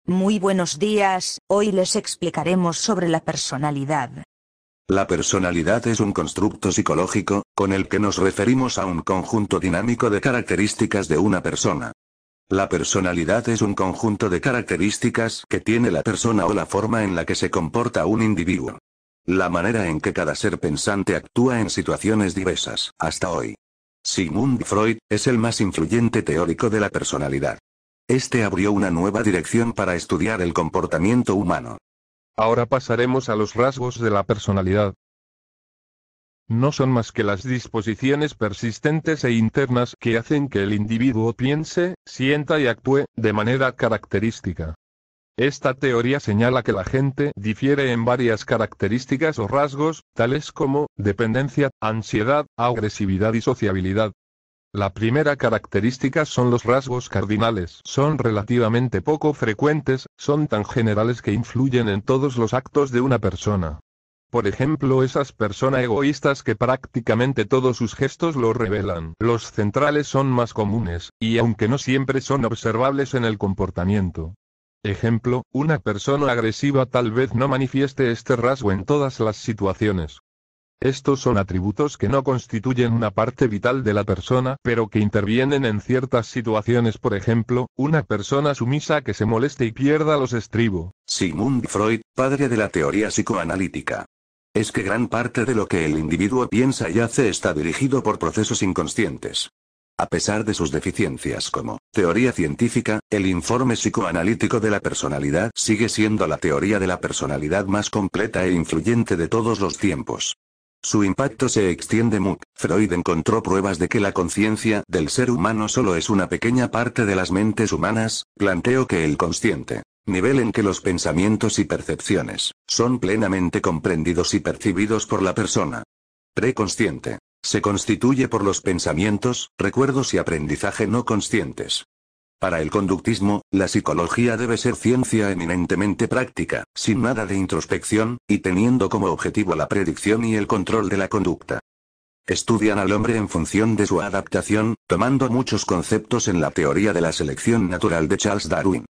Muy buenos días, hoy les explicaremos sobre la personalidad. La personalidad es un constructo psicológico, con el que nos referimos a un conjunto dinámico de características de una persona. La personalidad es un conjunto de características que tiene la persona o la forma en la que se comporta un individuo. La manera en que cada ser pensante actúa en situaciones diversas, hasta hoy. Sigmund Freud es el más influyente teórico de la personalidad. Este abrió una nueva dirección para estudiar el comportamiento humano. Ahora pasaremos a los rasgos de la personalidad. No son más que las disposiciones persistentes e internas que hacen que el individuo piense, sienta y actúe de manera característica. Esta teoría señala que la gente difiere en varias características o rasgos, tales como dependencia, ansiedad, agresividad y sociabilidad. La primera característica son los rasgos cardinales. Son relativamente poco frecuentes, son tan generales que influyen en todos los actos de una persona. Por ejemplo, esas personas egoístas que prácticamente todos sus gestos lo revelan. Los centrales son más comunes, y aunque no siempre son observables en el comportamiento. Ejemplo, una persona agresiva tal vez no manifieste este rasgo en todas las situaciones. Estos son atributos que no constituyen una parte vital de la persona, pero que intervienen en ciertas situaciones. Por ejemplo, una persona sumisa que se moleste y pierda los estribos. Sigmund Freud, padre de la teoría psicoanalítica. Es que gran parte de lo que el individuo piensa y hace está dirigido por procesos inconscientes. A pesar de sus deficiencias como teoría científica, el informe psicoanalítico de la personalidad sigue siendo la teoría de la personalidad más completa e influyente de todos los tiempos. Su impacto se extiende mucho. Freud encontró pruebas de que la conciencia del ser humano solo es una pequeña parte de las mentes humanas, planteó que el consciente, nivel en que los pensamientos y percepciones son plenamente comprendidos y percibidos por la persona preconsciente, se constituye por los pensamientos, recuerdos y aprendizaje no conscientes. Para el conductismo, la psicología debe ser ciencia eminentemente práctica, sin nada de introspección, y teniendo como objetivo la predicción y el control de la conducta. Estudian al hombre en función de su adaptación, tomando muchos conceptos en la teoría de la selección natural de Charles Darwin.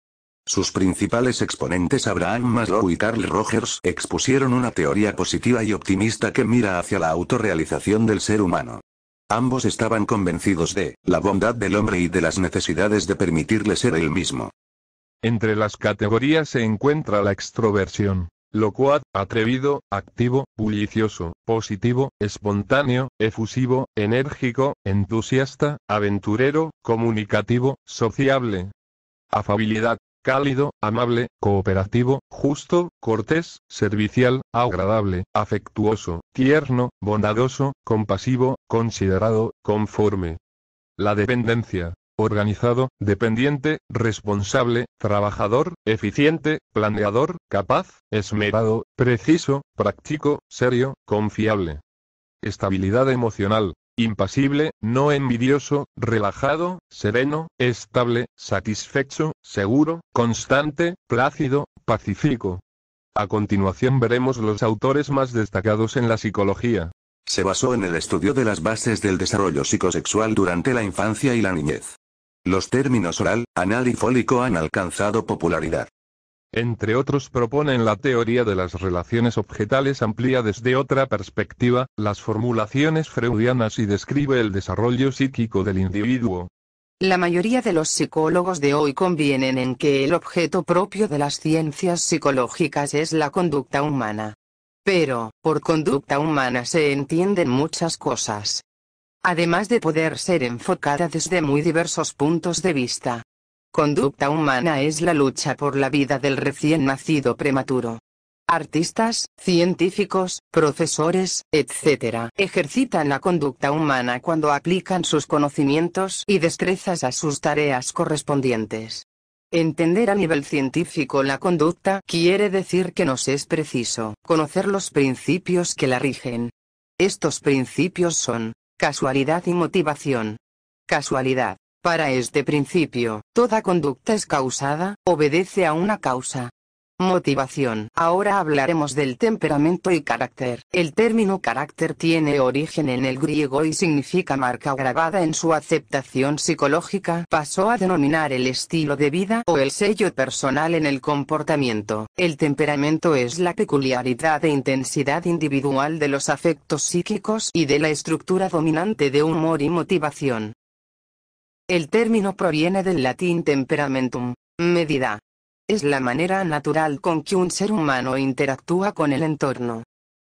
Sus principales exponentes Abraham Maslow y Carl Rogers expusieron una teoría positiva y optimista que mira hacia la autorrealización del ser humano. Ambos estaban convencidos de la bondad del hombre y de las necesidades de permitirle ser él mismo. Entre las categorías se encuentra la extroversión, locuaz, atrevido, activo, bullicioso, positivo, espontáneo, efusivo, enérgico, entusiasta, aventurero, comunicativo, sociable. Afabilidad, cálido, amable, cooperativo, justo, cortés, servicial, agradable, afectuoso, tierno, bondadoso, compasivo, considerado, conforme. La dependencia, organizado, dependiente, responsable, trabajador, eficiente, planeador, capaz, esmerado, preciso, práctico, serio, confiable. Estabilidad emocional, impasible, no envidioso, relajado, sereno, estable, satisfecho, seguro, constante, plácido, pacífico. A continuación veremos los autores más destacados en la psicología. Se basó en el estudio de las bases del desarrollo psicosexual durante la infancia y la niñez. Los términos oral, anal y fólico han alcanzado popularidad. Entre otros proponen la teoría de las relaciones objetales amplia desde otra perspectiva, las formulaciones freudianas y describe el desarrollo psíquico del individuo. La mayoría de los psicólogos de hoy convienen en que el objeto propio de las ciencias psicológicas es la conducta humana. Pero, por conducta humana se entienden muchas cosas. Además de poder ser enfocada desde muy diversos puntos de vista. Conducta humana es la lucha por la vida del recién nacido prematuro. Artistas, científicos, profesores, etc. ejercitan la conducta humana cuando aplican sus conocimientos y destrezas a sus tareas correspondientes. Entender a nivel científico la conducta quiere decir que nos es preciso conocer los principios que la rigen. Estos principios son casualidad y motivación. Casualidad. Para este principio, toda conducta es causada, obedece a una causa. Motivación. Ahora hablaremos del temperamento y carácter. El término carácter tiene origen en el griego y significa marca grabada en su aceptación psicológica. Pasó a denominar el estilo de vida o el sello personal en el comportamiento. El temperamento es la peculiaridad e intensidad individual de los afectos psíquicos y de la estructura dominante de humor y motivación. El término proviene del latín temperamentum, medida. Es la manera natural con que un ser humano interactúa con el entorno.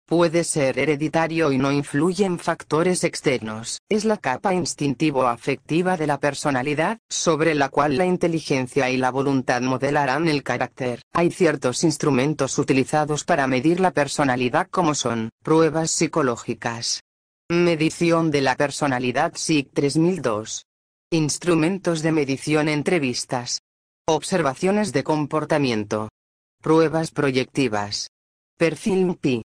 Puede ser hereditario y no influye en factores externos. Es la capa instintivo-afectiva de la personalidad, sobre la cual la inteligencia y la voluntad modelarán el carácter. Hay ciertos instrumentos utilizados para medir la personalidad como son: pruebas psicológicas. Medición de la personalidad SIC 3002. Instrumentos de medición: entrevistas. Observaciones de comportamiento. Pruebas proyectivas. Perfil MPI.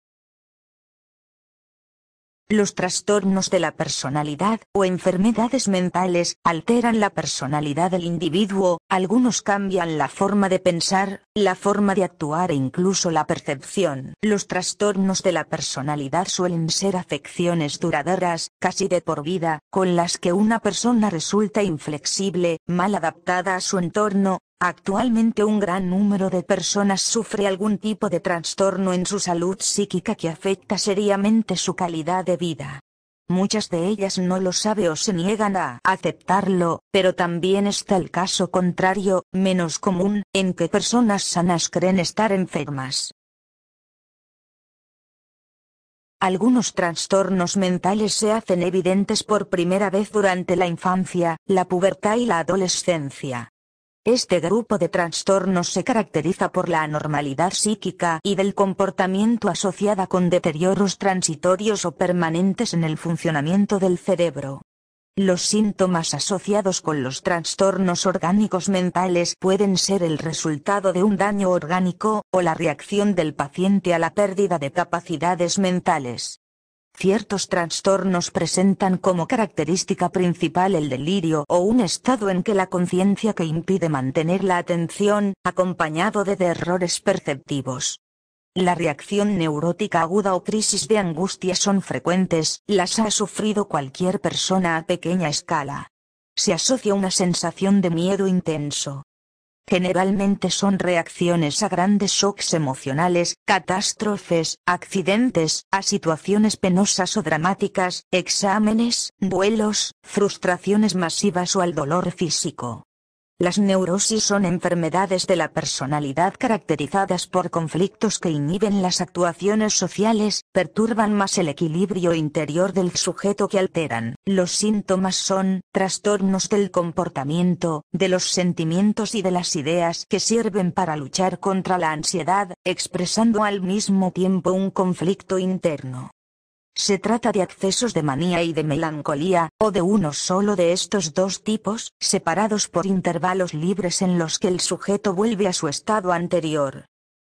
Los trastornos de la personalidad, o enfermedades mentales, alteran la personalidad del individuo. Algunos cambian la forma de pensar, la forma de actuar e incluso la percepción. Los trastornos de la personalidad suelen ser afecciones duraderas, casi de por vida, con las que una persona resulta inflexible, mal adaptada a su entorno. Actualmente un gran número de personas sufre algún tipo de trastorno en su salud psíquica que afecta seriamente su calidad de vida. Muchas de ellas no lo saben o se niegan a aceptarlo, pero también está el caso contrario, menos común, en que personas sanas creen estar enfermas. Algunos trastornos mentales se hacen evidentes por primera vez durante la infancia, la pubertad y la adolescencia. Este grupo de trastornos se caracteriza por la anormalidad psíquica y del comportamiento asociada con deterioros transitorios o permanentes en el funcionamiento del cerebro. Los síntomas asociados con los trastornos orgánicos mentales pueden ser el resultado de un daño orgánico, o la reacción del paciente a la pérdida de capacidades mentales. Ciertos trastornos presentan como característica principal el delirio o un estado en que la conciencia que impide mantener la atención, acompañado de errores perceptivos. La reacción neurótica aguda o crisis de angustia son frecuentes, las ha sufrido cualquier persona a pequeña escala. Se asocia una sensación de miedo intenso. Generalmente son reacciones a grandes shocks emocionales, catástrofes, accidentes, a situaciones penosas o dramáticas, exámenes, duelos, frustraciones masivas o al dolor físico. Las neurosis son enfermedades de la personalidad caracterizadas por conflictos que inhiben las actuaciones sociales, perturban más el equilibrio interior del sujeto que alteran. Los síntomas son trastornos del comportamiento, de los sentimientos y de las ideas que sirven para luchar contra la ansiedad, expresando al mismo tiempo un conflicto interno. Se trata de accesos de manía y de melancolía, o de uno solo de estos dos tipos, separados por intervalos libres en los que el sujeto vuelve a su estado anterior.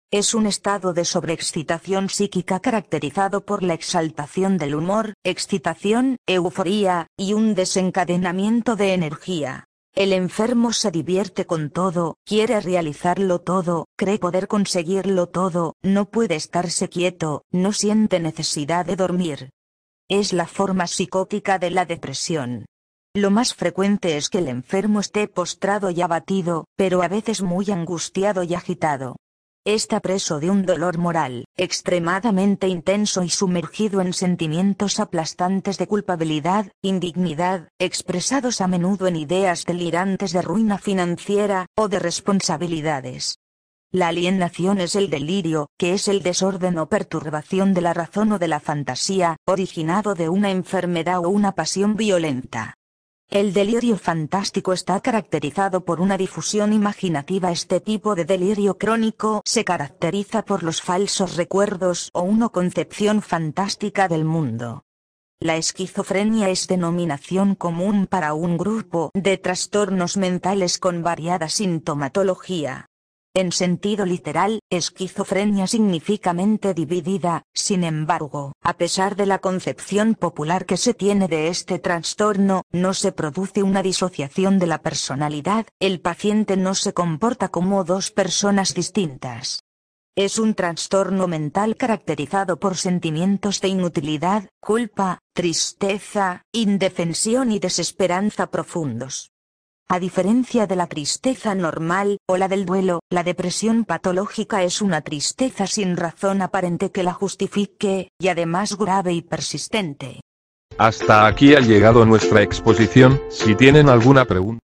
Es un estado de sobreexcitación psíquica caracterizado por la exaltación del humor, excitación, euforía, y un desencadenamiento de energía. El enfermo se divierte con todo, quiere realizarlo todo, cree poder conseguirlo todo, no puede estarse quieto, no siente necesidad de dormir. Es la forma psicótica de la depresión. Lo más frecuente es que el enfermo esté postrado y abatido, pero a veces muy angustiado y agitado. Está preso de un dolor moral, extremadamente intenso y sumergido en sentimientos aplastantes de culpabilidad, indignidad, expresados a menudo en ideas delirantes de ruina financiera, o de responsabilidades. La alienación es el delirio, que es el desorden o perturbación de la razón o de la fantasía, originado de una enfermedad o una pasión violenta. El delirio fantástico está caracterizado por una difusión imaginativa. Este tipo de delirio crónico se caracteriza por los falsos recuerdos o una concepción fantástica del mundo. La esquizofrenia es denominación común para un grupo de trastornos mentales con variada sintomatología. En sentido literal, esquizofrenia significa mente dividida. Sin embargo, a pesar de la concepción popular que se tiene de este trastorno, no se produce una disociación de la personalidad, el paciente no se comporta como dos personas distintas. Es un trastorno mental caracterizado por sentimientos de inutilidad, culpa, tristeza, indefensión y desesperanza profundos. A diferencia de la tristeza normal, o la del duelo, la depresión patológica es una tristeza sin razón aparente que la justifique, y además grave y persistente. Hasta aquí ha llegado nuestra exposición. Si tienen alguna pregunta